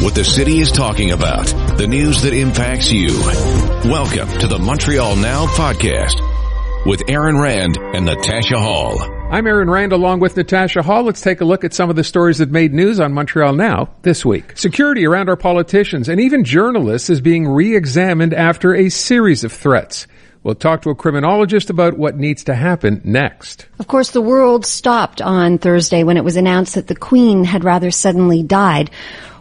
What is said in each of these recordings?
What the city is talking about, the news that impacts you. Welcome to the Montreal Now podcast with Aaron Rand and Natasha Hall. I'm Aaron Rand along with Natasha Hall. Let's take a look at some of the stories that made news on Montreal Now this week. Security around our politicians and even journalists is being re-examined after a series of threats. We'll talk to a criminologist about what needs to happen next. Of course, the world stopped on Thursday when it was announced that the Queen had rather suddenly died.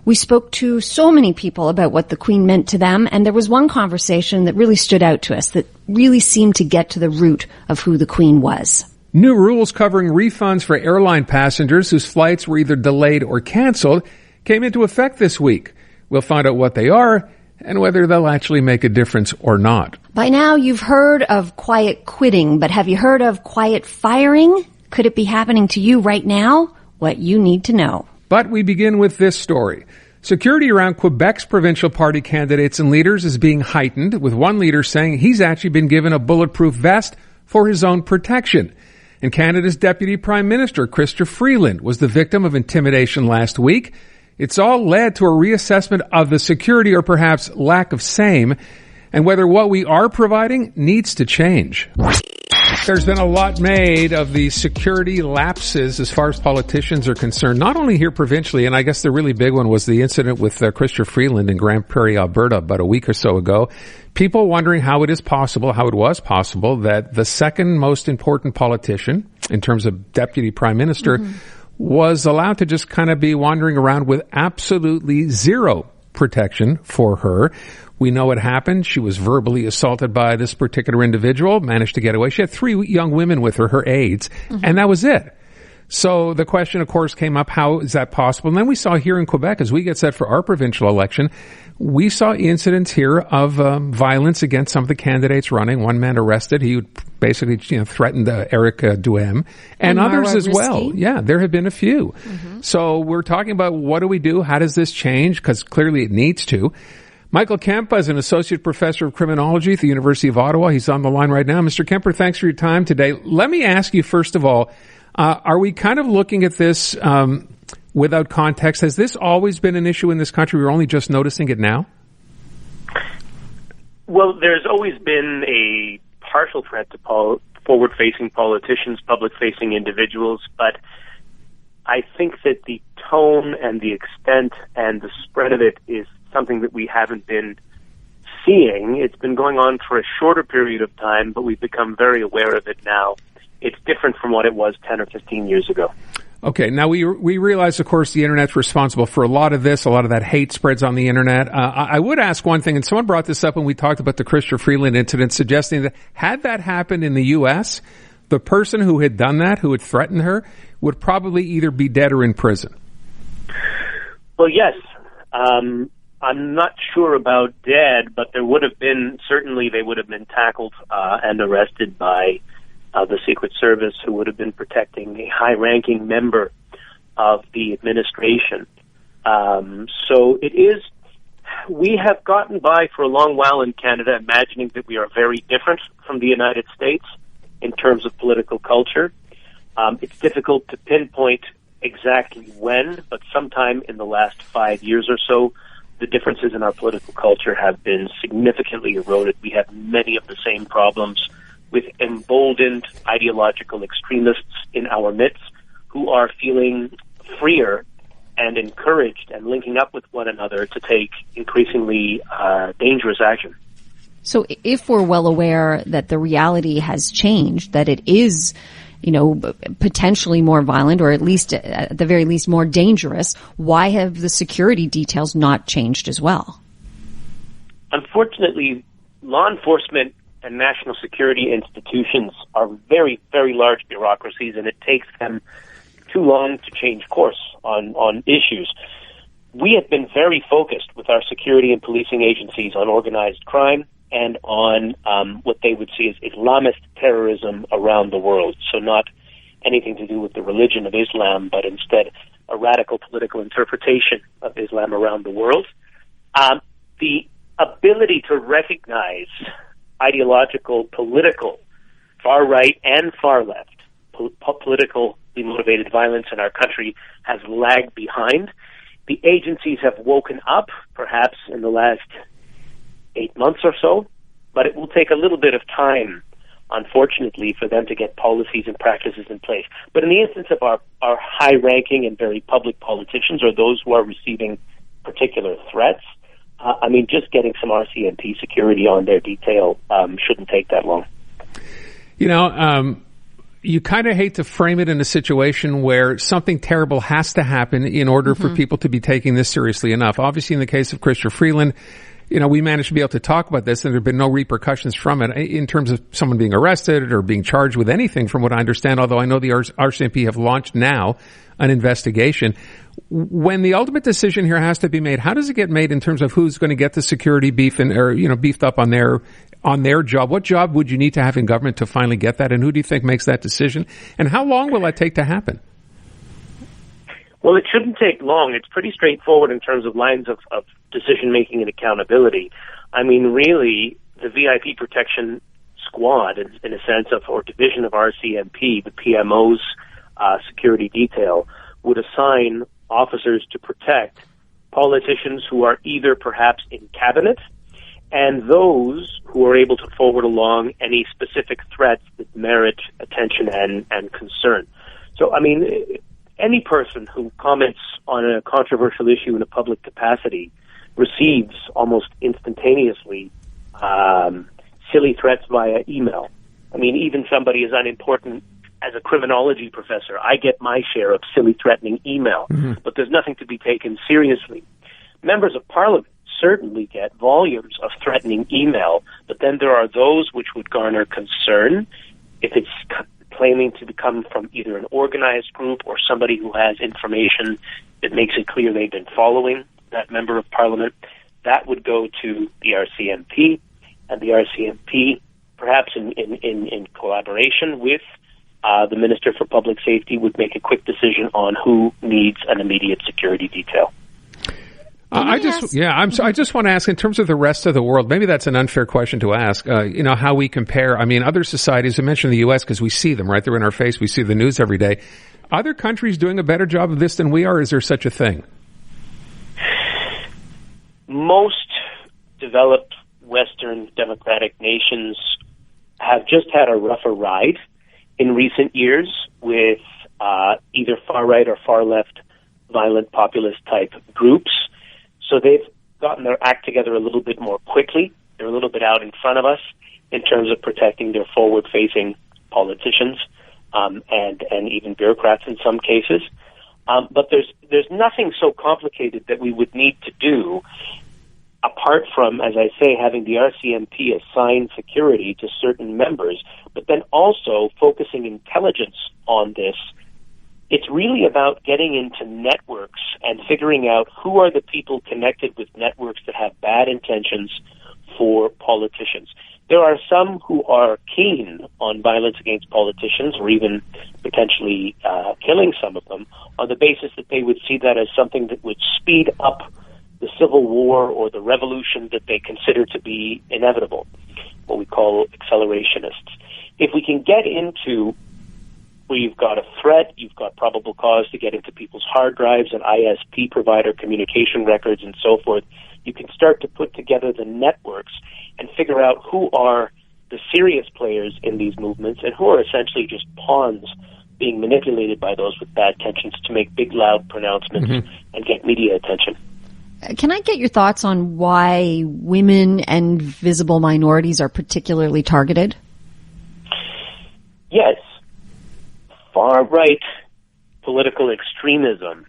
We spoke to so many people about what the Queen meant to them, and there was one conversation that really stood out to us, that really seemed to get to the root of who the Queen was. New rules covering refunds for airline passengers whose flights were either delayed or canceled came into effect this week. We'll find out what they are and whether they'll actually make a difference or not. By now, you've heard of quiet quitting, but have you heard of quiet firing? Could it be happening to you right now? What you need to know. But we begin with this story. Security around Quebec's provincial party candidates and leaders is being heightened, with one leader saying he's actually been given a bulletproof vest for his own protection. And Canada's Deputy Prime Minister, Chrystia Freeland, was the victim of intimidation last week. It's all led to a reassessment of the security, or perhaps lack of same, and whether what we are providing needs to change. There's been a lot made of the security lapses as far as politicians are concerned, not only here provincially, and I guess the really big one was the incident with Chrystia Freeland in Grand Prairie, Alberta, about a week or so ago. People wondering how it was possible that the second most important politician, in terms of deputy prime minister, was allowed to just kind of be wandering around with absolutely zero protection for her. We know what happened. She was verbally assaulted by this particular individual, managed to get away. She had 3 young women with her, her aides, and that was it. So the question, of course, came up, how is that possible? And then we saw here in Quebec, as we get set for our provincial election, we saw incidents here of violence against some of the candidates running. One man arrested. He basically threatened Eric Duhem and others as well. Yeah, there have been a few. So we're talking about what do we do? How does this change? Because clearly it needs to. Michael KEMPA is an associate professor of criminology at the University of Ottawa. He's on the line right now. Mr. Kemper, thanks for your time today. Let me ask you, first of all, are we kind of looking at this without context? Has this always been an issue in this country? We're only just noticing it now? Well, there's always been a partial threat to forward-facing politicians, public-facing individuals, but I think that the tone and the extent and the spread of it is something that we haven't been seeing. It's been going on for a shorter period of time, but we've become very aware of it now. It's different from what it was 10 or 15 years ago. Okay, now we realize, of course, the Internet's responsible for a lot of this. A lot of that hate spreads on the Internet. I would ask one thing, and someone brought this up when we talked about the Chrystia Freeland incident, suggesting that had that happened in the U.S., the person who had done that, who had threatened her, would probably either be dead or in prison. Well, yes. I'm not sure about dead, but there would have been, certainly they would have been tackled and arrested by the Secret Service, who would have been protecting a high-ranking member of the administration. So it is, we have gotten by for a long while in Canada imagining that we are very different from the United States in terms of political culture. It's difficult to pinpoint exactly when, but sometime in the last 5 years or so, the differences in our political culture have been significantly eroded. We have many of the same problems with emboldened ideological extremists in our midst who are feeling freer and encouraged and linking up with one another to take increasingly dangerous action. So if we're well aware that the reality has changed, that it is, potentially more violent, or at least, at the very least, more dangerous, why have the security details not changed as well? Unfortunately, law enforcement and national security institutions are very, very large bureaucracies, and it takes them too long to change course on issues. We have been very focused with our security and policing agencies on organized crime and on what they would see as Islamist terrorism around the world. So not anything to do with the religion of Islam, but instead a radical political interpretation of Islam around the world. The ability to recognize ideological, political, far right and far left, politically motivated violence in our country has lagged behind. The agencies have woken up, perhaps in the last 8 months or so, but it will take a little bit of time, unfortunately, for them to get policies and practices in place. But in the instance of our high-ranking and very public politicians, or those who are receiving particular threats, just getting some RCMP security on their detail shouldn't take that long. You kind of hate to frame it in a situation where something terrible has to happen in order for people to be taking this seriously enough. Obviously, in the case of Chrystia Freeland, we managed to be able to talk about this, and there have been no repercussions from it in terms of someone being arrested or being charged with anything, from what I understand, although I know the RCMP have launched now an investigation. When the ultimate decision here has to be made, how does it get made in terms of who's going to get the security beefed up on their job? What job would you need to have in government to finally get that, and who do you think makes that decision? And how long will that take to happen? Well, it shouldn't take long. It's pretty straightforward in terms of lines of decision-making and accountability. Really, the VIP protection squad, in a sense, or division of RCMP, the PMO's security detail, would assign officers to protect politicians who are either perhaps in cabinet and those who are able to forward along any specific threats that merit attention and concern. So, any person who comments on a controversial issue in a public capacity receives almost instantaneously silly threats via email. Even somebody as unimportant as a criminology professor, I get my share of silly, threatening email, but there's nothing to be taken seriously. Members of Parliament certainly get volumes of threatening email, but then there are those which would garner concern if it's claiming to come from either an organized group or somebody who has information that makes it clear they've been following that member of Parliament. That would go to the RCMP, and the RCMP, perhaps in collaboration with the Minister for Public Safety, would make a quick decision on who needs an immediate security detail. I just want to ask, in terms of the rest of the world, maybe that's an unfair question to ask, how we compare. Other societies, I mentioned the U.S. because we see them, right? They're in our face. We see the news every day. Other countries doing a better job of this than we are? Is there such a thing? Most developed Western democratic nations have just had a rougher ride in recent years with either far-right or far-left violent populist type groups. So they've gotten their act together a little bit more quickly. They're a little bit out in front of us in terms of protecting their forward-facing politicians and even bureaucrats in some cases. But there's nothing so complicated that we would need to do apart from, as I say, having the RCMP assign security to certain members, but then also focusing intelligence on this. It's really about getting into networks and figuring out who are the people connected with networks that have bad intentions for politicians. There are some who are keen on violence against politicians, or even potentially killing some of them, on the basis that they would see that as something that would speed up the civil war or the revolution that they consider to be inevitable, what we call accelerationists. If we can get into where you've got a threat, you've got probable cause to get into people's hard drives and ISP provider communication records and so forth, you can start to put together the networks and figure out who are the serious players in these movements and who are essentially just pawns being manipulated by those with bad intentions to make big, loud pronouncements and get media attention. Can I get your thoughts on why women and visible minorities are particularly targeted? Yes. Far-right political extremism.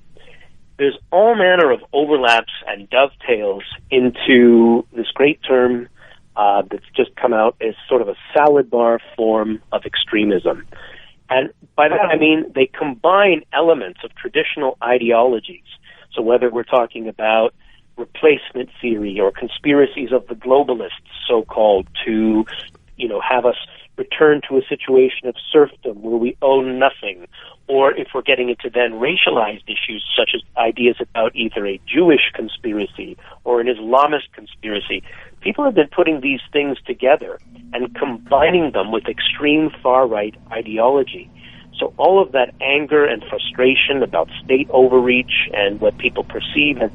There's all manner of overlaps and dovetails into this great term that's just come out as sort of a salad bar form of extremism. And by that I mean they combine elements of traditional ideologies. So whether we're talking about replacement theory or conspiracies of the globalists, so-called, to, have us return to a situation of serfdom where we own nothing, or if we're getting into then racialized issues such as ideas about either a Jewish conspiracy or an Islamist conspiracy, people have been putting these things together and combining them with extreme far-right ideology. So all of that anger and frustration about state overreach and what people perceive as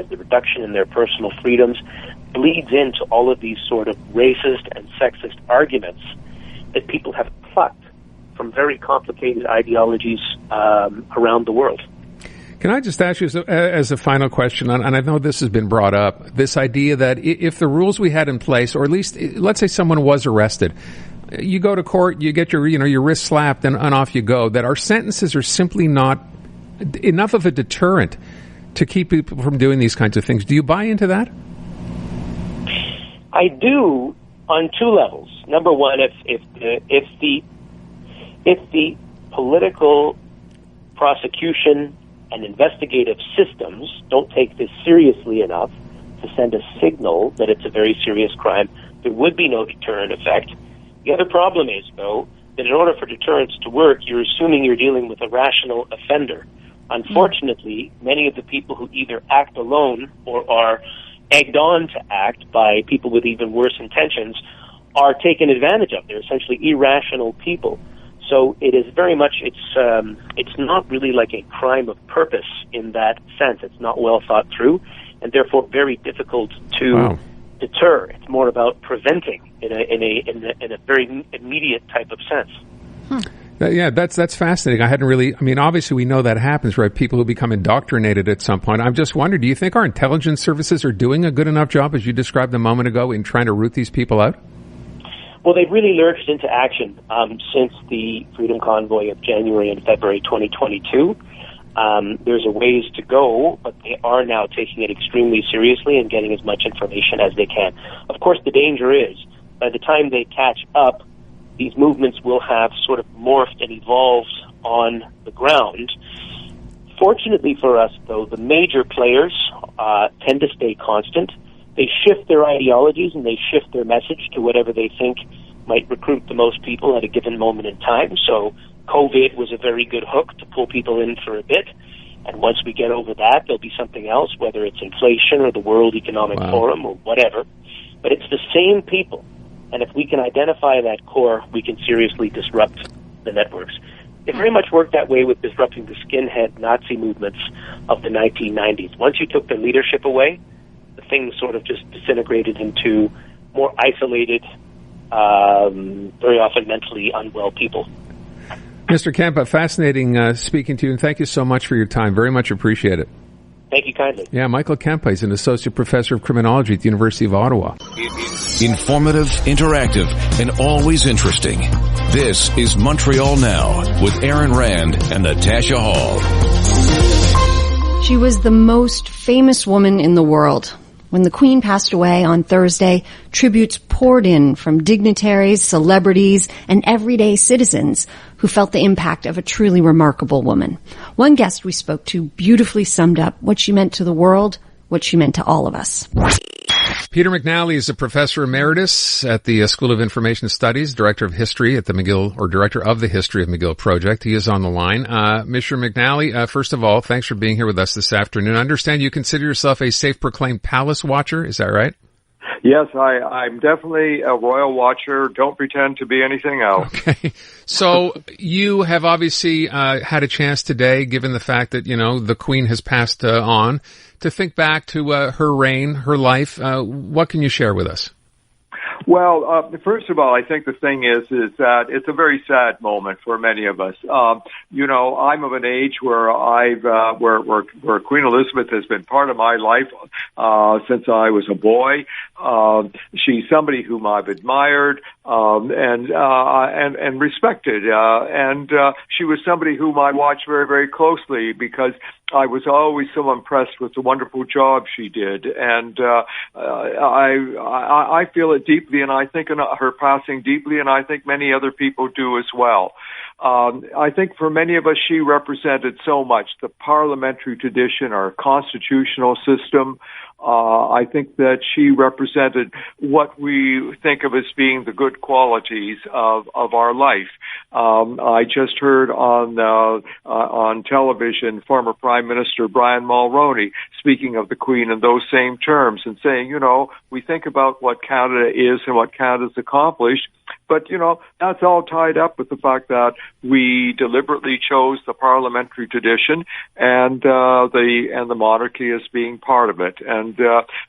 the reduction in their personal freedoms bleeds into all of these sort of racist and sexist arguments that people have plucked from very complicated ideologies around the world. Can I just ask you as a final question, and I know this has been brought up, this idea that if the rules we had in place, or at least let's say someone was arrested, you go to court, you get your wrist slapped, and off you go, that our sentences are simply not enough of a deterrent to keep people from doing these kinds of things. Do you buy into that? I do on two levels. Number one, if the political prosecution and investigative systems don't take this seriously enough to send a signal that it's a very serious crime, there would be no deterrent effect. The other problem is, though, that in order for deterrence to work, you're assuming you're dealing with a rational offender. Unfortunately, many of the people who either act alone or are egged on to act by people with even worse intentions are taken advantage of. They're essentially irrational people. So it is very much, it's not really like a crime of purpose in that sense. It's not well thought through, and therefore very difficult to deter. It's more about preventing in a very immediate type of sense. Yeah, that's fascinating. Obviously we know that happens, right? People who become indoctrinated at some point. I'm just wondering, do you think our intelligence services are doing a good enough job, as you described a moment ago, in trying to root these people out? Well, they've really lurched into action since the Freedom Convoy of January and February 2022. There's a ways to go, but they are now taking it extremely seriously and getting as much information as they can. Of course, the danger is, by the time they catch up, these movements will have sort of morphed and evolved on the ground. Fortunately for us, though, the major players tend to stay constant. They shift their ideologies and they shift their message to whatever they think might recruit the most people at a given moment in time. So COVID was a very good hook to pull people in for a bit. And once we get over that, there'll be something else, whether it's inflation or the World Economic Forum or whatever. But it's the same people. And if we can identify that core, we can seriously disrupt the networks. It very much worked that way with disrupting the skinhead Nazi movements of the 1990s. Once you took the leadership away, the thing sort of just disintegrated into more isolated, very often mentally unwell people. Mr. KEMPA, fascinating speaking to you, and thank you so much for your time. Very much appreciate it. Thank you kindly. Yeah, Michael KEMPA is an associate professor of criminology at the University of Ottawa. Informative, interactive, and always interesting. This is Montreal Now with Aaron Rand and Natasha Hall. She was the most famous woman in the world. When the Queen passed away on Thursday, tributes poured in from dignitaries, celebrities, and everyday citizens who felt the impact of a truly remarkable woman. One guest we spoke to beautifully summed up what she meant to the world, what she meant to all of us. Peter McNally is a professor emeritus at the School of Information Studies, director of history at the McGill, or director of the History of McGill Project. He is on the line. Mr. McNally, first of all, thanks for being here with us this afternoon. I understand you consider yourself a self-proclaimed palace watcher. Is that right? Yes, I'm definitely a royal watcher. Don't pretend to be anything else. Okay. So you have obviously had a chance today, given the fact that, the Queen has passed on, to think back to her reign, her life. What can you share with us? Well, first of all, I think the thing is that it's a very sad moment for many of us. I'm of an age where where Queen Elizabeth has been part of my life since I was a boy. She's somebody whom I've admired and respected, and she was somebody whom I watched very, very closely because I was always so impressed with the wonderful job she did, and I feel it deeply, and I think in her passing deeply, and I think many other people do as well. I think for many of us, she represented so much, the parliamentary tradition, our constitutional system. I think that she represented what we think of as being the good qualities of our life. I just heard on television former Prime Minister Brian Mulroney speaking of the Queen in those same terms and saying, we think about what Canada is and what Canada's accomplished, But, that's all tied up with the fact that we deliberately chose the parliamentary tradition and the monarchy as being part of it. And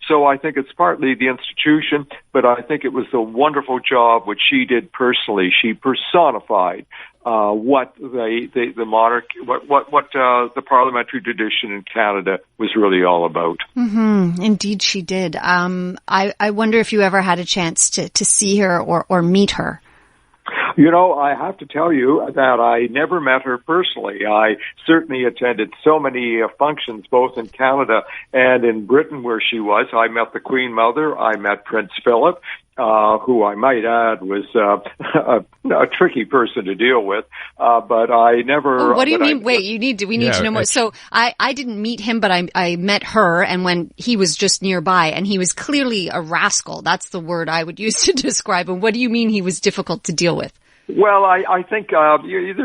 so I think it's partly the institution, but I think it was a wonderful job which she did personally. She personified what the monarchy, what the parliamentary tradition in Canada was really all about. Mm-hmm. Indeed, she did. I wonder if you ever had a chance to see her or meet her. I have to tell you that I never met her personally. I certainly attended so many functions, both in Canada and in Britain where she was. I met the Queen Mother. I met Prince Philip, who I might add was a tricky person to deal with. But I never... Oh, what do you mean? Wait, we need to know more. So I didn't meet him, but I met her, and when he was just nearby, and he was clearly a rascal. That's the word I would use to describe him. What do you mean he was difficult to deal with? Well, I think he was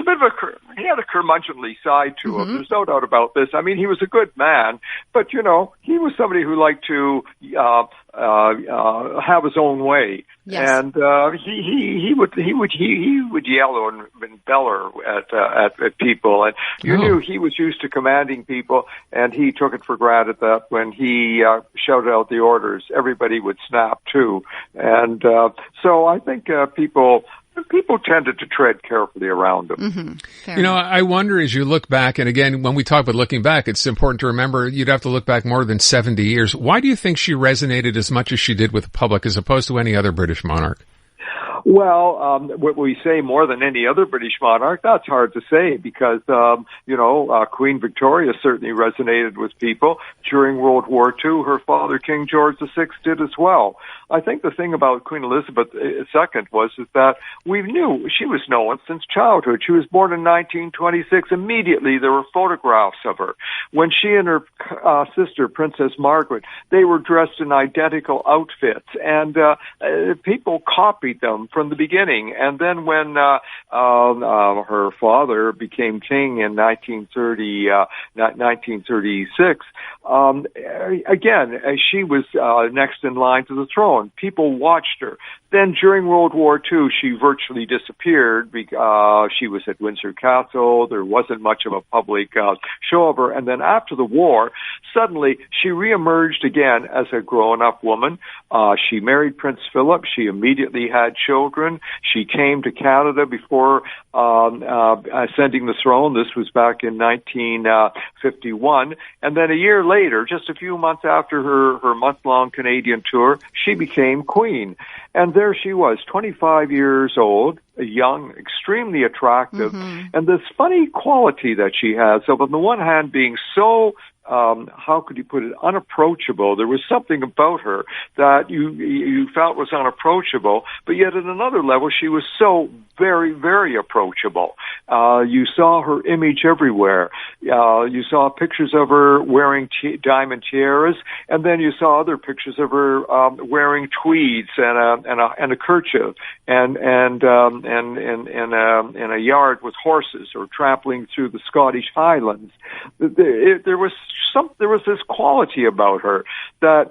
a bit of he had a curmudgeonly side to him. There's no doubt about this. I mean, he was a good man, but he was somebody who liked to have his own way. Yes. And he would yell and beller at people, and you knew he was used to commanding people, and he took it for granted that when he shouted out the orders, everybody would snap too. And so I think people tended to tread carefully around him. Mm-hmm. I wonder as you look back, and again, when we talk about looking back, it's important to remember you'd have to look back more than 70 years. Why do you think she resonated as much as she did with the public as opposed to any other British monarch? Well, what we say more than any other British monarch, that's hard to say because, Queen Victoria certainly resonated with people. During World War II, her father, King George VI, did as well. I think the thing about Queen Elizabeth II was that we knew she was known since childhood. She was born in 1926. Immediately, there were photographs of her. When she and her sister, Princess Margaret, they were dressed in identical outfits, and people copied them from the beginning. And then when her father became king in 1936, again, she was next in line to the throne. People watched her. Then during World War II, she virtually disappeared because she was at Windsor Castle. There wasn't much of a public show of her. And then after the war, suddenly she reemerged again as a grown-up woman. She married Prince Philip. She immediately had children. She came to Canada before ascending the throne. This was back in 1951. And then a year later, just a few months after her month-long Canadian tour, she became queen. And there she was, 25 years old, young, extremely attractive, and this funny quality that she has of, on the one hand, being so how could you put it, unapproachable. There was something about her that you felt was unapproachable, but yet at another level, she was so very, very approachable. You saw her image everywhere. You saw pictures of her wearing diamond tiaras, and then you saw other pictures of her wearing tweeds and a kerchief and in a yard with horses or trampling through the Scottish Highlands. There was this quality about her that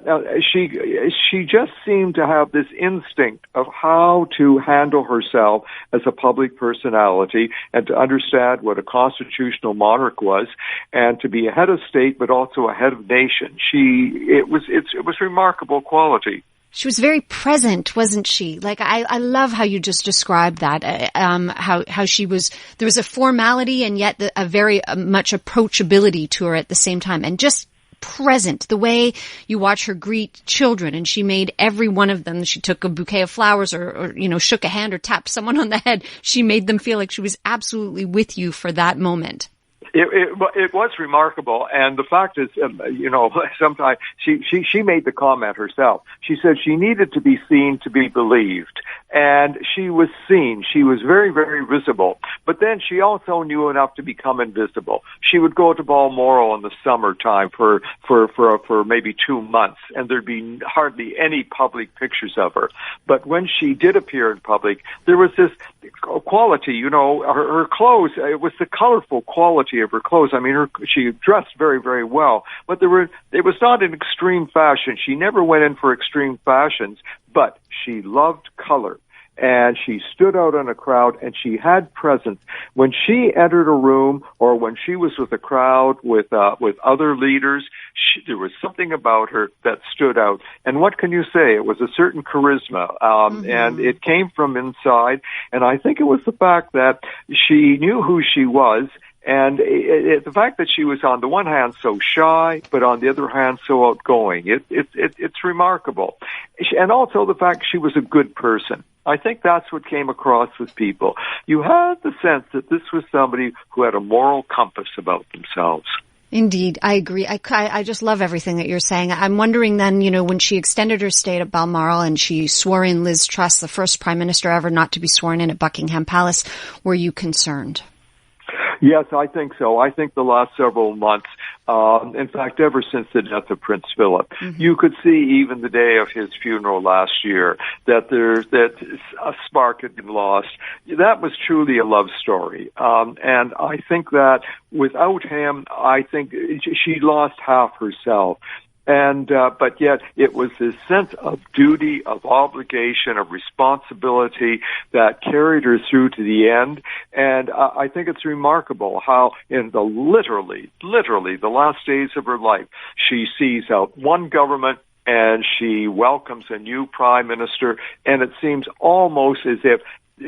she just seemed to have this instinct of how to handle herself as a public personality and to understand what a constitutional monarch was and to be a head of state but also a head of nation. It was remarkable quality. She was very present, wasn't she? Like, I love how you just described that, how she was, there was a formality and yet a very much approachability to her at the same time, and just present, the way you watch her greet children, and she made every one of them, she took a bouquet of flowers or shook a hand or tapped someone on the head, she made them feel like she was absolutely with you for that moment. It was remarkable, and the fact is, sometimes she made the comment herself. She said she needed to be seen to be believed, and she was seen. She was very, very visible, but then she also knew enough to become invisible. She would go to Balmoral in the summertime for maybe 2 months, and there'd be hardly any public pictures of her. But when she did appear in public, there was this quality, you know, her clothes, it was the colorful quality of her clothes. I mean, she dressed very, very well, but it was not in extreme fashion. She never went in for extreme fashions, but she loved color. And she stood out in a crowd, and she had presence. When she entered a room or when she was with a crowd with other leaders, there was something about her that stood out. And what can you say? It was a certain charisma, and it came from inside. And I think it was the fact that she knew who she was. And the fact that she was on the one hand so shy, but on the other hand so outgoing, it's remarkable. And also the fact she was a good person. I think that's what came across with people. You had the sense that this was somebody who had a moral compass about themselves. Indeed, I agree. I just love everything that you're saying. I'm wondering then, you know, when she extended her stay at Balmoral and she swore in Liz Truss, the first Prime Minister ever not to be sworn in at Buckingham Palace, were you concerned? Yes, I think so. I think the last several months, in fact, ever since the death of Prince Philip, you could see even the day of his funeral last year that a spark had been lost. That was truly a love story. And I think that without him, I think she lost half herself. And, but yet it was this sense of duty, of obligation, of responsibility that carried her through to the end. And I think it's remarkable how in the literally the last days of her life, she sees out one government and she welcomes a new prime minister. And it seems almost as if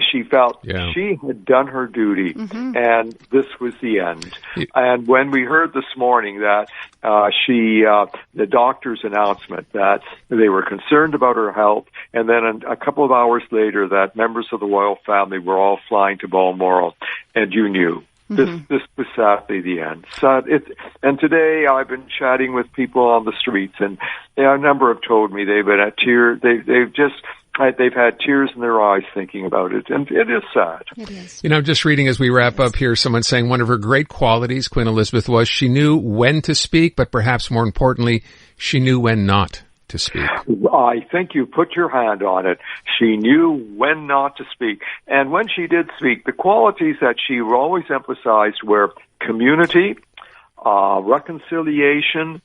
she felt she had done her duty, and this was the end. And when we heard this morning that the doctor's announcement that they were concerned about her health, and then a couple of hours later that members of the royal family were all flying to Balmoral, and you knew. This was sadly the end. And today I've been chatting with people on the streets, and a number have told me they've been at tears. They've had tears in their eyes thinking about it, and it is sad. It is. You know, I'm just reading as we wrap up here, someone saying one of her great qualities, Queen Elizabeth, was she knew when to speak, but perhaps more importantly, she knew when not to speak. I think you put your hand on it. She knew when not to speak. And when she did speak, the qualities that she always emphasized were community, reconciliation,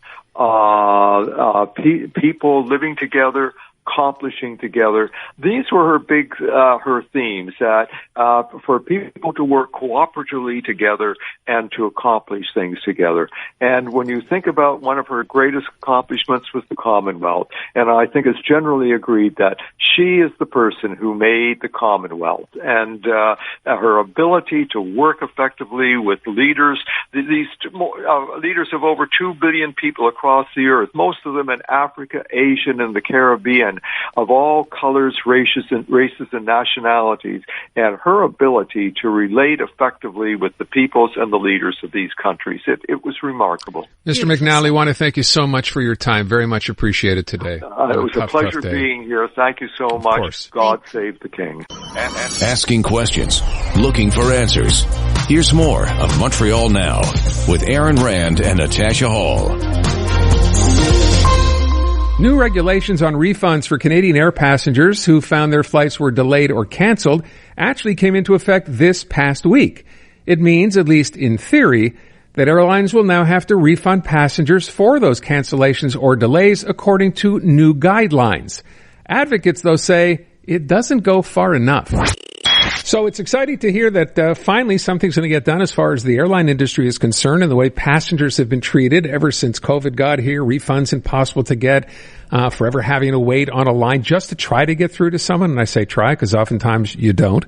people living together, accomplishing together. These were her themes, that for people to work cooperatively together and to accomplish things together. And when you think about one of her greatest accomplishments was the Commonwealth, and I think it's generally agreed that she is the person who made the Commonwealth, and her ability to work effectively with leaders, these leaders of over 2 billion people across the earth, most of them in Africa, Asia, and the Caribbean, of all colors, races, and nationalities, and her ability to relate effectively with the peoples and the leaders of these countries. It was remarkable. Mr. McNally, I want to thank you so much for your time. Very much appreciated today. It was a pleasure being here. Thank you so much. Course. God save the King. Asking questions, looking for answers. Here's more of Montreal Now with Aaron Rand and Natasha Hall. New regulations on refunds for Canadian air passengers who found their flights were delayed or canceled actually came into effect this past week. It means, at least in theory, that airlines will now have to refund passengers for those cancellations or delays according to new guidelines. Advocates, though, say it doesn't go far enough. So it's exciting to hear that finally something's going to get done as far as the airline industry is concerned and the way passengers have been treated ever since COVID got here. Refunds impossible to get, forever having to wait on a line just to try to get through to someone. And I say try because oftentimes you don't.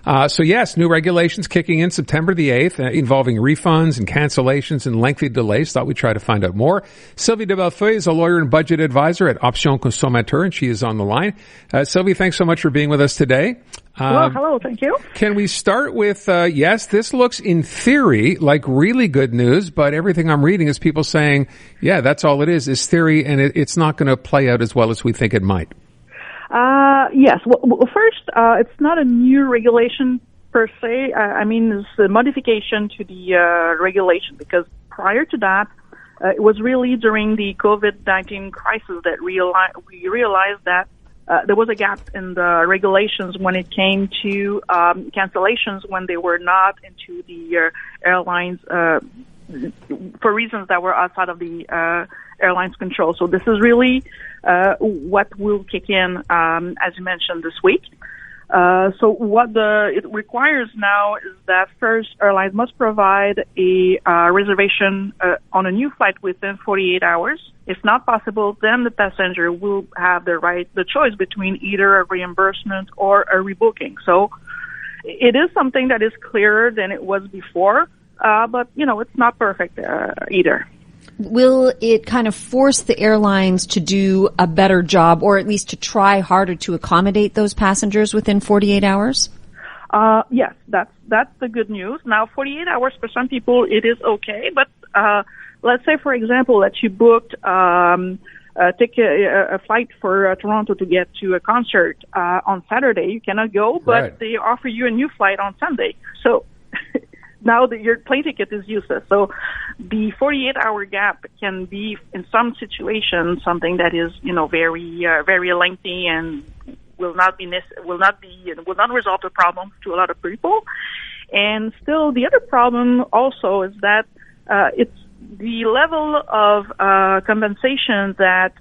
So yes, new regulations kicking in September the 8th, involving refunds and cancellations and lengthy delays. Thought we'd try to find out more. SYLVIE De Bellefeuille is a lawyer and budget advisor at Options Consummateurs, and she is on the line. SYLVIE, thanks so much for being with us today. Well, hello, thank you. Can we start with, yes, this looks in theory like really good news, but everything I'm reading is people saying, yeah, that's all it is theory, and it's not going to play out as well as we think it might. Yes. Well, first, it's not a new regulation per se. I mean, it's a modification to the regulation, because prior to that, it was really during the COVID-19 crisis that we realized that there was a gap in the regulations when it came to cancellations when they were not into the airlines for reasons that were outside of the airlines' control. So this is really what will kick in, as you mentioned, this week. So what it requires now is that first airlines must provide a reservation on a new flight within 48 hours. If not possible, then the passenger will have the choice between either a reimbursement or a rebooking. So it is something that is clearer than it was before, but it's not perfect either. Will it kind of force the airlines to do a better job, or at least to try harder to accommodate those passengers within 48 hours? Yes, that's the good news. Now, 48 hours for some people, it is okay, but let's say, for example, that you booked take a flight for Toronto to get to a concert on Saturday. You cannot go, but They offer you a new flight on Sunday. So now your plane ticket is useless. So the 48-hour gap can be, in some situations, something that is, very lengthy and will not resolve the problem to a lot of people. And still, the other problem also is that it's the level of compensation that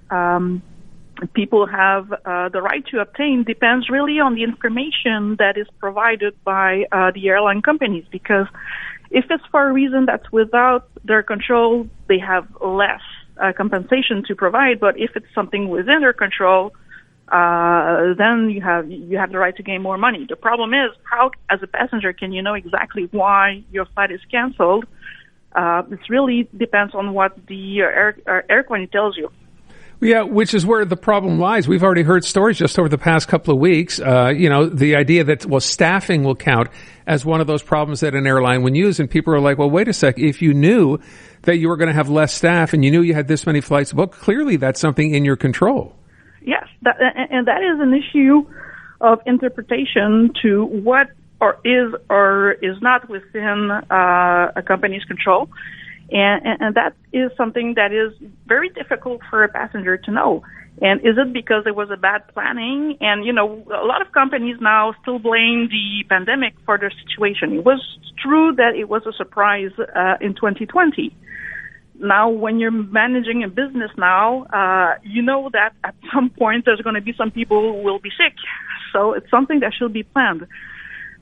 people have the right to obtain depends really on the information that is provided by the airline companies, because if it's for a reason that's without their control, they have less compensation to provide. But if it's something within their control, then you have the right to gain more money. The problem is, how, as a passenger, can you know exactly why your flight is canceled? It really depends on what the air company tells you. Yeah, which is where the problem lies. We've already heard stories just over the past couple of weeks. The idea that, staffing will count as one of those problems that an airline would use. And people are like, well, wait a sec. If you knew that you were going to have less staff and you knew you had this many flights booked, clearly that's something in your control. Yes, and that is an issue of interpretation to what or is not within a company's control. And that is something that is very difficult for a passenger to know. And is it because there was a bad planning? And, a lot of companies now still blame the pandemic for their situation. It was true that it was a surprise in 2020. Now, when you're managing a business now, you know that at some point there's going to be some people who will be sick. So it's something that should be planned.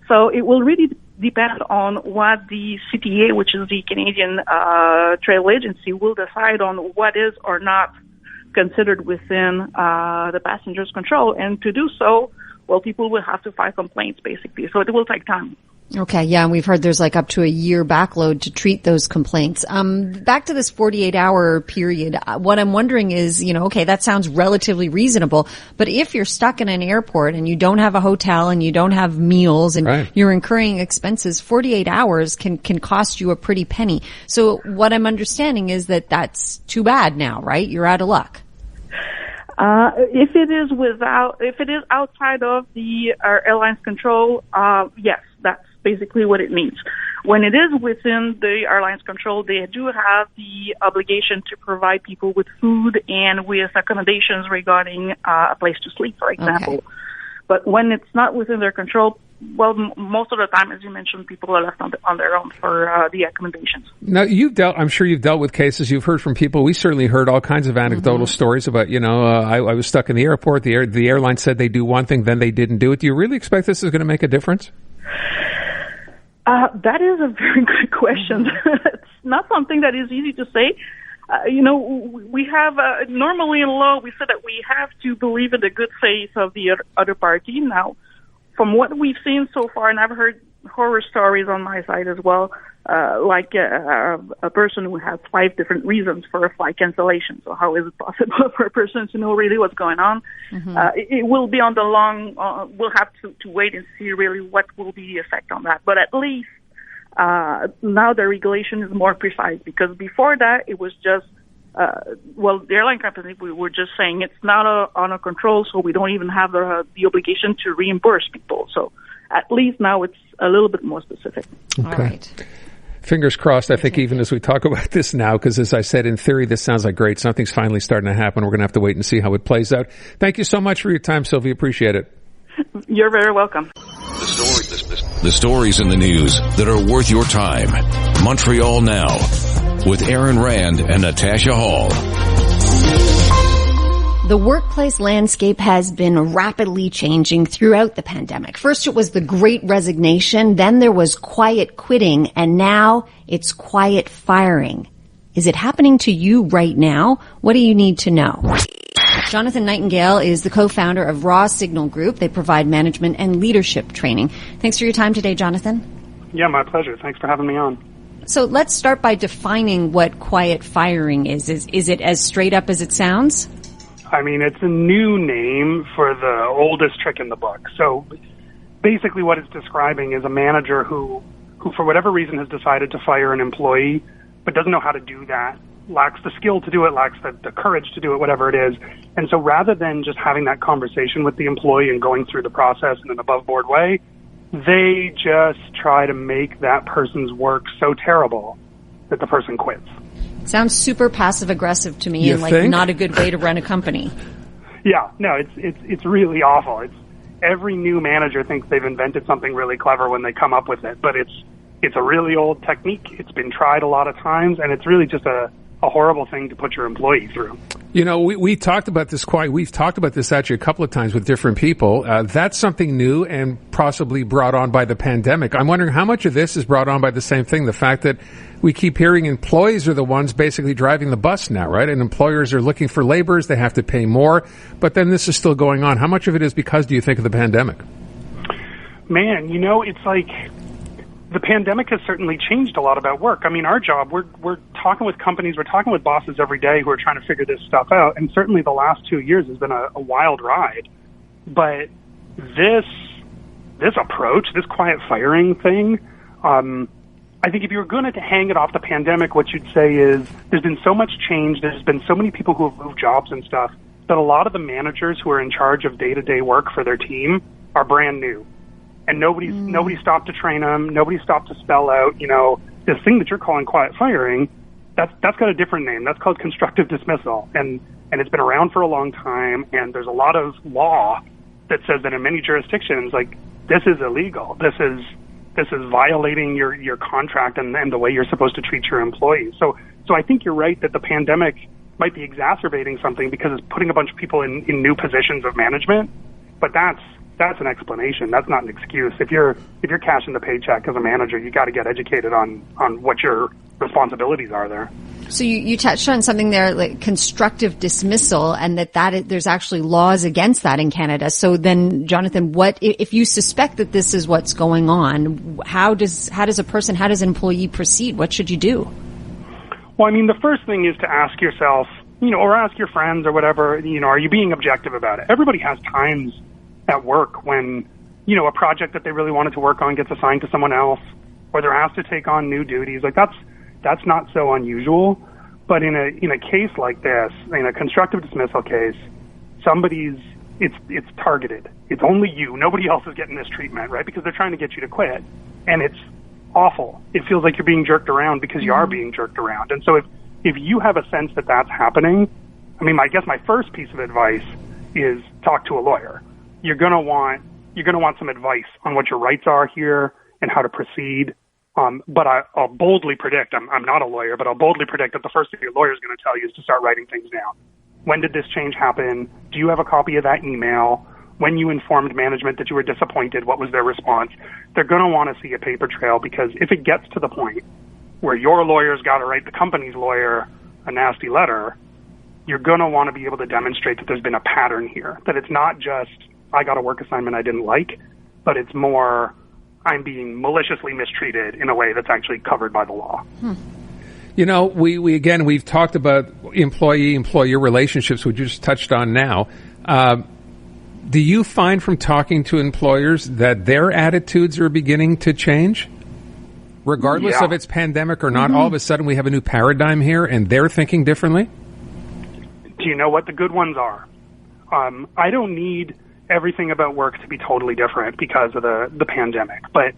So it will really depend on what the CTA, which is the Canadian Travel Agency, will decide on what is or not considered within the passenger's control. And to do so, people will have to file complaints, basically. So it will take time. Okay, yeah, and we've heard there's up to a year backload to treat those complaints. Back to this 48-hour period, what I'm wondering is, that sounds relatively reasonable, but if you're stuck in an airport and you don't have a hotel and you don't have meals and you're incurring expenses, 48 hours can cost you a pretty penny. So what I'm understanding is that that's too bad now, right? You're out of luck. If it is outside of the airline's control, yes, that's basically what it means. When it is within the airline's control, they do have the obligation to provide people with food and with accommodations regarding a place to sleep, for example. Okay. But when it's not within their control, most of the time, as you mentioned, people are left on their own for the accommodations. Now, I'm sure you've dealt with cases. You've heard from people. We certainly heard all kinds of anecdotal stories about, I was stuck in the airport. The airline said they do one thing, then they didn't do it. Do you really expect this is going to make a difference? That is a very good question. It's not something that is easy to say. We have, normally in law, we say that we have to believe in the good faith of the other party. Now, from what we've seen so far, and I've heard horror stories on my side as well, like a person who has 5 different reasons for a flight cancellation. So how is it possible for a person to know really what's going on? It will be on the long, we'll have to wait and see really what will be the effect on that. But at least now the regulation is more precise, because before that it was just, the airline company, we were just saying it's not under control, so we don't even have the obligation to reimburse people. So at least now it's a little bit more specific. Okay. All right. Fingers crossed, I think, even as we talk about this now, because as I said, in theory, this sounds like great. Something's finally starting to happen. We're going to have to wait and see how it plays out. Thank you so much for your time, Sylvie. Appreciate it. You're very welcome. The stories in the news that are worth your time. Montreal Now with Aaron Rand and Natasha Hall. The workplace landscape has been rapidly changing throughout the pandemic. First it was the Great Resignation, then there was quiet quitting, and now it's quiet firing. Is it happening to you right now? What do you need to know? Jonathan Nightingale is the co-founder of Raw Signal Group. They provide management and leadership training. Thanks for your time today, Jonathan. Yeah, my pleasure. Thanks for having me on. So let's start by defining what quiet firing is. Is it as straight up as it sounds? I mean, it's a new name for the oldest trick in the book. So basically what it's describing is a manager who for whatever reason has decided to fire an employee, but doesn't know how to do that, lacks the skill to do it, lacks the courage to do it, whatever it is. And so rather than just having that conversation with the employee and going through the process in an above-board way, they just try to make that person's work so terrible that the person quits. Sounds super passive-aggressive to me, and not a good way to run a company. Yeah, no, it's really awful. Every new manager thinks they've invented something really clever when they come up with it, but it's a really old technique. It's been tried a lot of times, and it's really just a horrible thing to put your employee through. You know, we talked about this we've talked about this actually a couple of times with different people. That's something new and possibly brought on by the pandemic. I'm wondering how much of this is brought on by the same thing, the fact that we keep hearing employees are the ones basically driving the bus now, right? And employers are looking for laborers, they have to pay more, but then this is still going on. How much of it is because, do you think, of the pandemic? Man, you know, it's like the pandemic has certainly changed a lot about work. I mean, our job, we're talking with companies, we're talking with bosses every day who are trying to figure this stuff out, and certainly the last 2 years has been a wild ride. But this approach, this quiet firing thing, I think if you were going to hang it off the pandemic, what you'd say is there's been so much change, there's been so many people who have moved jobs and stuff, that a lot of the managers who are in charge of day-to-day work for their team are brand new. And nobody stopped to train them, nobody stopped to spell out, you know, this thing that you're calling quiet firing, that's got a different name. That's called constructive dismissal. And it's been around for a long time, and there's a lot of law that says that in many jurisdictions, like, this is illegal. This is violating your contract and the way you're supposed to treat your employees. So I think you're right that the pandemic might be exacerbating something because it's putting a bunch of people in new positions of management. But that's an explanation. That's not an excuse. If you're cashing the paycheck as a manager, you got to get educated on what your responsibilities are there. So you touched on something there, like constructive dismissal, and that there's actually laws against that in Canada. So then, Jonathan, what if you suspect that this is what's going on? How does an employee proceed? What should you do? Well, I mean, the first thing is to ask yourself, you know, or ask your friends or whatever, you know, are you being objective about it? Everybody has times at work when, you know, a project that they really wanted to work on gets assigned to someone else, or they're asked to take on new duties. Like, that's not so unusual. But in a case like this, in a constructive dismissal case, it's targeted. It's only you. Nobody else is getting this treatment, right? Because they're trying to get you to quit. And it's awful. It feels like you're being jerked around because you are being jerked around. And so if you have a sense that that's happening, I mean, I guess my first piece of advice is talk to a lawyer. You're going to want some advice on what your rights are here and how to proceed. But I'll boldly predict, I'm not a lawyer, but I'll boldly predict that the first thing your lawyer is going to tell you is to start writing things down. When did this change happen? Do you have a copy of that email? When you informed management that you were disappointed, what was their response? They're going to want to see a paper trail, because if it gets to the point where your lawyer's got to write the company's lawyer a nasty letter, you're going to want to be able to demonstrate that there's been a pattern here, that it's not just, I got a work assignment I didn't like, but it's more, I'm being maliciously mistreated in a way that's actually covered by the law. You know, we've talked about employee-employer relationships, which you just touched on now. Do you find from talking to employers that their attitudes are beginning to change? Regardless of it's pandemic or not, all of a sudden we have a new paradigm here and they're thinking differently? Do you know what the good ones are? I don't need everything about work to be totally different because of the pandemic. But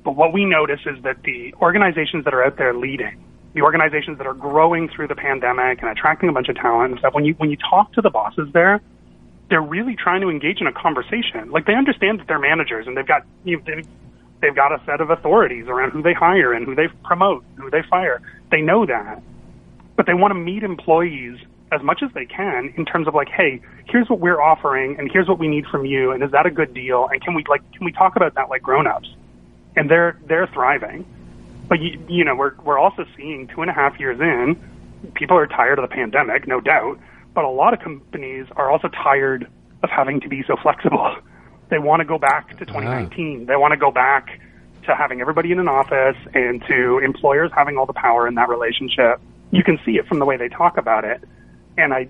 But what we notice is that the organizations that are out there leading, the organizations that are growing through the pandemic and attracting a bunch of talent and stuff, when you talk to the bosses there, they're really trying to engage in a conversation. Like, they understand that they're managers and they've got a set of authorities around who they hire and who they promote, who they fire. They know that. But they want to meet employees as much as they can in terms of like, hey, here's what we're offering and here's what we need from you, and is that a good deal? And can we talk about that like grown-ups? And they're thriving. But you know, we're also seeing 2.5 years in, people are tired of the pandemic, no doubt, but a lot of companies are also tired of having to be so flexible. They want to go back to 2019. They want to go back to having everybody in an office and to employers having all the power in that relationship. You can see it from the way they talk about it. And I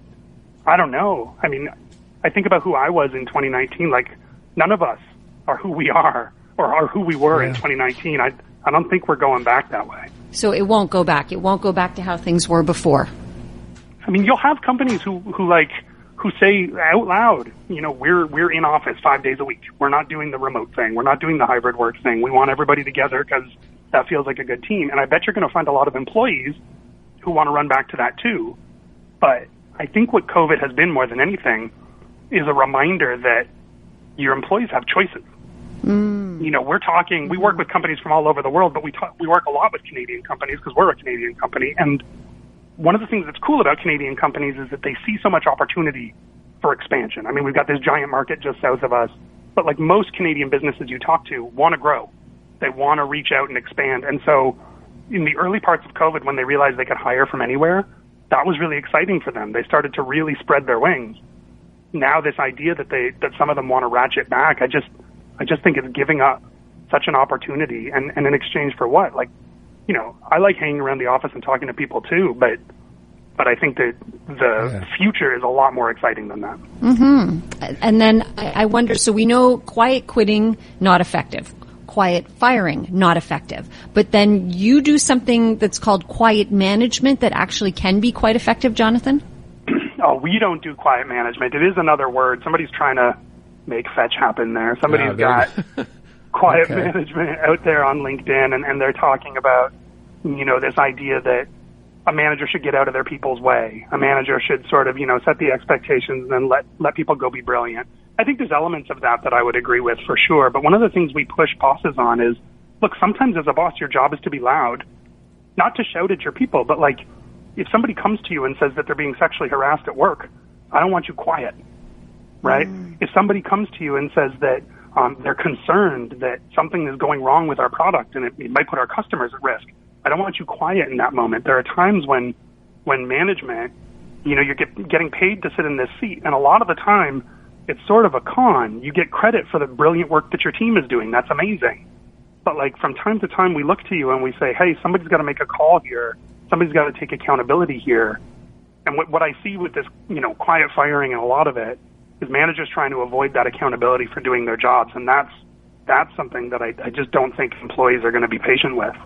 don't know. I mean, I think about who I was in 2019. Like, none of us are who we are or are who we were in 2019. I don't think we're going back that way. So it won't go back. It won't go back to how things were before. I mean, you'll have companies who say out loud, you know, we're in office 5 days a week. We're not doing the remote thing. We're not doing the hybrid work thing. We want everybody together because that feels like a good team. And I bet you're going to find a lot of employees who want to run back to that too. But I think what COVID has been more than anything is a reminder that your employees have choices. You know, we work with companies from all over the world, but we work a lot with Canadian companies because we're a Canadian company. And one of the things that's cool about Canadian companies is that they see so much opportunity for expansion. I mean, we've got this giant market just south of us, but like most Canadian businesses you talk to want to grow. They want to reach out and expand. And so in the early parts of COVID, when they realized they could hire from anywhere, that was really exciting for them. They started to really spread their wings. Now this idea that some of them want to ratchet back, I just think it's giving up such an opportunity. And in exchange for what? Like, you know, I like hanging around the office and talking to people too, but I think that the future is a lot more exciting than that. Mm-hmm. And then I wonder, so we know quiet quitting, not effective. Quiet firing, not effective. But then you do something that's called quiet management that actually can be quite effective, Jonathan? Oh, we don't do quiet management. It is another word. Somebody's trying to make fetch happen there. Somebody's got quiet management out there on LinkedIn, and they're talking about, you know, this idea that a manager should get out of their people's way. A manager should sort of, you know, set the expectations and then let people go be brilliant. I think there's elements of that I would agree with for sure. But one of the things we push bosses on is, look, sometimes as a boss, your job is to be loud, not to shout at your people, but like if somebody comes to you and says that they're being sexually harassed at work, I don't want you quiet, right? If somebody comes to you and says that they're concerned that something is going wrong with our product and it might put our customers at risk, I don't want you quiet in that moment. There are times when management, you know, you're getting paid to sit in this seat, and a lot of the time, it's sort of a con. You get credit for the brilliant work that your team is doing. That's amazing. But like from time to time, we look to you and we say, hey, somebody's got to make a call here. Somebody's got to take accountability here. And what I see with this, you know, quiet firing and a lot of it is managers trying to avoid that accountability for doing their jobs. And that's something that I just don't think employees are going to be patient with.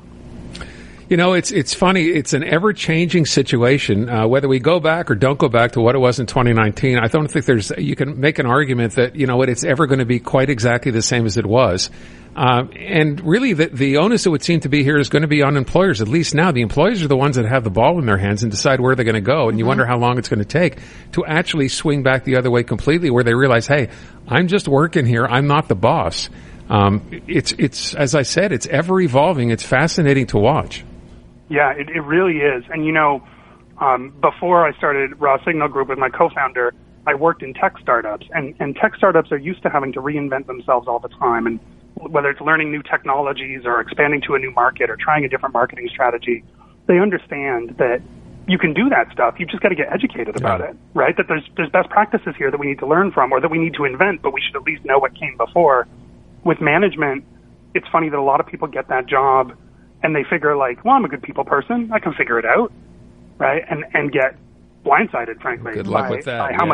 You know, it's funny. It's an ever-changing situation. Whether we go back or don't go back to what it was in 2019, I don't think you can make an argument that, you know what, it's ever going to be quite exactly the same as it was. And really, the onus, it would seem to be here, is going to be on employers. At least now, the employers are the ones that have the ball in their hands and decide where they're going to go. And you wonder how long it's going to take to actually swing back the other way completely, where they realize, hey, I'm just working here. I'm not the boss. It's as I said, it's ever evolving. It's fascinating to watch. Yeah, it really is. And, you know, before I started Raw Signal Group with my co-founder, I worked in tech startups. And tech startups are used to having to reinvent themselves all the time. And whether it's learning new technologies or expanding to a new market or trying a different marketing strategy, they understand that you can do that stuff. You've just got to get educated about it, right? That there's best practices here that we need to learn from or that we need to invent, but we should at least know what came before. With management, it's funny that a lot of people get that job and they figure like, well, I'm a good people person. I can figure it out, right? And get blindsided, frankly. Good luck with that. By how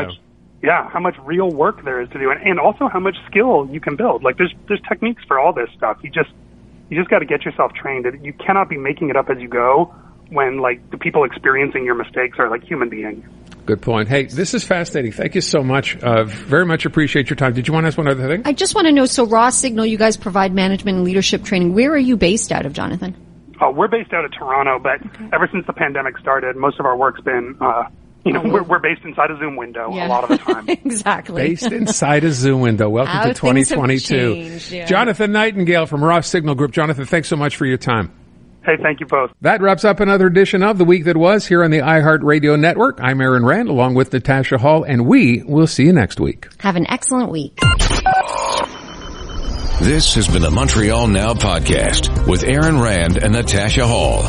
much real work there is to do, and also how much skill you can build. Like there's techniques for all this stuff. You just got to get yourself trained. You cannot be making it up as you go when like the people experiencing your mistakes are like human beings. Good point. Hey, this is fascinating. Thank you so much. Very much appreciate your time. Did you want to ask one other thing? I just want to know, so Raw Signal, you guys provide management and leadership training. Where are you based out of, Jonathan? We're based out of Toronto, but ever since the pandemic started, most of our work's been, we're based inside a Zoom window a lot of the time. Exactly. Based inside a Zoom window. Welcome to 2022. Changed, yeah. Jonathan Nightingale from Raw Signal Group. Jonathan, thanks so much for your time. Hey, thank you both. That wraps up another edition of The Week That Was here on the iHeartRadio Network. I'm Aaron Rand along with Natasha Hall, and we will see you next week. Have an excellent week. This has been the Montreal Now podcast with Aaron Rand and Natasha Hall.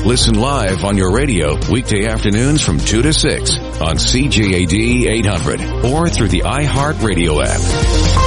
Listen live on your radio weekday afternoons from 2 to 6 on CJAD 800 or through the iHeartRadio app.